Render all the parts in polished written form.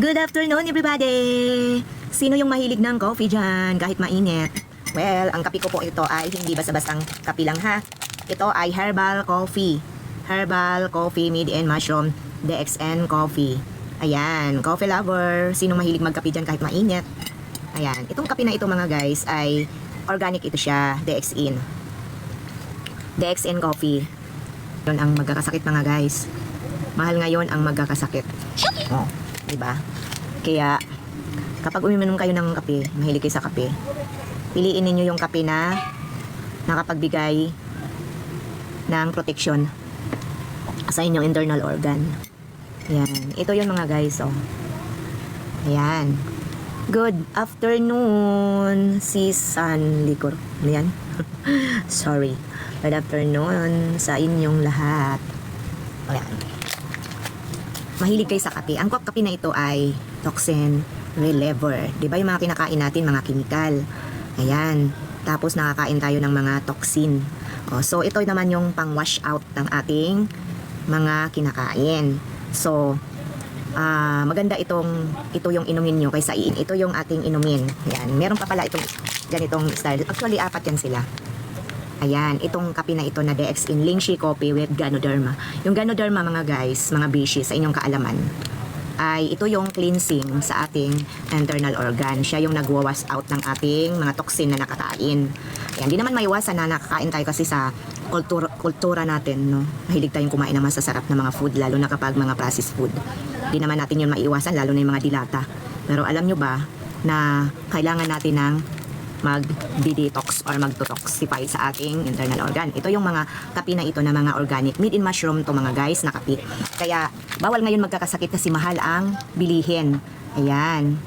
Good afternoon everybody! Sino yung mahilig ng coffee dyan kahit mainit? Well, ang kape ko po ito ay hindi basta-bastang kape lang ha. Ito ay herbal coffee. Herbal coffee made in mushroom DXN coffee. Ayan, coffee lover. Sino mahilig magkape dyan kahit mainit? Ayan, itong kape na ito mga guys ay organic ito siya, DXN. DXN coffee. Yun ang magkakasakit mga guys. Mahal ngayon ang magkakasakit. Oh, diba? Kaya kapag uminom kayo ng kape, mahilig kayo sa kape, piliin niyo yung kape na nakapagbigay ng protection sa inyong internal organ. Ayan. Ito yun mga guys, oh. Ayan. Good afternoon, Sisan Likor. Ano yan? Sorry. Good afternoon sa inyong lahat. Ayan. Mahilig kayo sa kape. Ang kape na ito ay toxin reliever. Diba yung mga kinakain natin, mga chemical. Ayan. Tapos nakakain tayo ng mga toxin. So ito naman yung pang wash out ng ating mga kinakain. So maganda ito yung inumin nyo kaysa ito yung ating inumin. Ayan. Meron pa pala itong ganitong style. Actually, 4 yan sila. Ayan, itong kape na ito na DXN Lingshi Coffee with Ganoderma. Yung Ganoderma mga guys, mga bishi sa inyong kaalaman, ay ito yung cleansing sa ating internal organ. Siya yung nagwawash out ng ating mga toxin na nakakain. Ayan, di naman maiwasan na nakakain tayo kasi sa kultura natin, no? Mahilig tayong kumain ng masasarap na mga food, lalo na kapag mga processed food. Di naman natin yun maiwasan, lalo na yung mga dilata. Pero alam nyo ba na kailangan natin ng mag-detox or mag-detoxify sa ating internal organ. Ito yung mga kape na ito na mga organic. Made in mushroom to mga guys na kape. Kaya bawal ngayon magkakasakit kasi mahal ang bilihin. Ayan.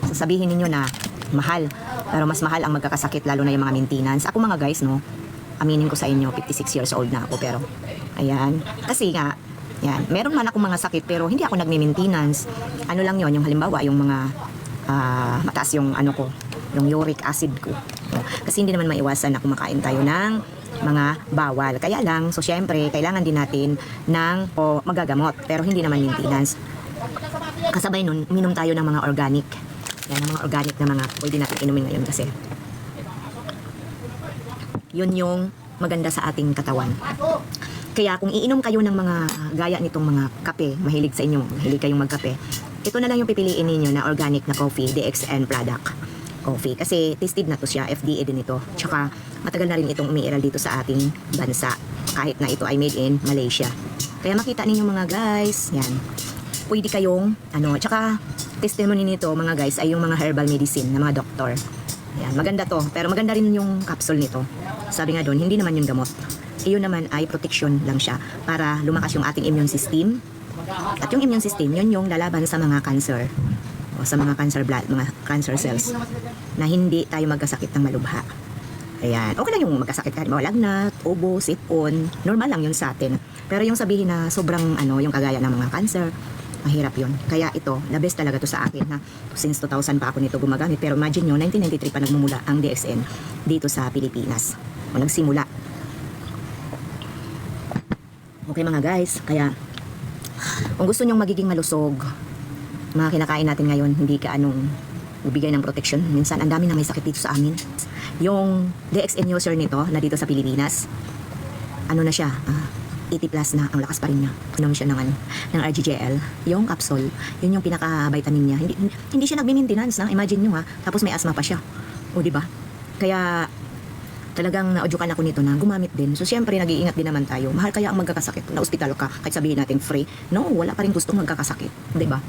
Sasabihin ninyo na mahal. Pero mas mahal ang magkakasakit lalo na yung mga maintenance. Ako mga guys, no, aminin ko sa inyo, 56 years old na ako. Pero ayan. Kasi nga, yan, meron man akong mga sakit pero hindi ako nagme-maintenance. Ano lang yon, yung halimbawa, yung mga mataas yung ano ko, yung uric acid ko. Kasi hindi naman maiwasan na kumakain tayo ng mga bawal. Kaya lang, so syempre, kailangan din natin ng magagamot. Pero hindi naman maintenance. Kasabay nun, uminom tayo ng mga organic. Yan, ng mga organic na mga pwede natin inumin ngayon kasi yun yung maganda sa ating katawan. Kaya kung iinom kayo ng mga gaya nitong mga kape, mahilig sa inyo, mahilig kayong magkape, ito na lang yung pipiliin ninyo na organic na coffee, DXN product coffee. Kasi tested na to siya, FDA din ito. Tsaka matagal na rin itong umiiral dito sa ating bansa. Kahit na ito ay made in Malaysia. Kaya makita ninyo mga guys, yan. Pwede kayong, tsaka testimony nito mga guys ay yung mga herbal medicine na mga doktor. Yan, maganda to. Pero maganda rin yung capsule nito. Sabi nga doon, hindi naman yung gamot. Iyon naman ay protection lang siya para lumakas yung ating immune system. At yung immune system, yun yung lalaban sa mga cancer o sa mga cancer blood, mga cancer cells na hindi tayo magkasakit ng malubha. Ayan. Okay lang yung magkasakit kahit mawalagnat, ubo, sipon. Normal lang yun sa atin. Pero yung sabihin na sobrang yung kagaya ng mga cancer, mahirap yun. Kaya ito, the best talaga to sa akin na since 2000 pa ako nito gumagamit. Pero imagine nyo, 1993 pa nagmumula ang DXN dito sa Pilipinas. O nagsimula. Okay mga guys, kaya kung gusto nyong magiging malusog, mga kinakain natin ngayon, hindi ka bibigay ng protection. Minsan, ang dami na may sakit dito sa amin. Yung DXN user nito, na dito sa Pilipinas, na siya, 80 plus na, ang lakas pa rin niya. Inom siya ng RGGL. Yung capsule, yun yung pinaka-vitamin niya. Hindi siya nagme-maintenance na, imagine nyo ha, tapos may asthma pa siya. O, diba? Kaya, talagang naudyukan ako nito na gumamit din. So, syempre, nag-iingat din naman tayo. Mahal kaya ang magkakasakit. Na ospital ka, kahit sabihin natin free. No, wala pa rin gustong magkakasakit. Diba?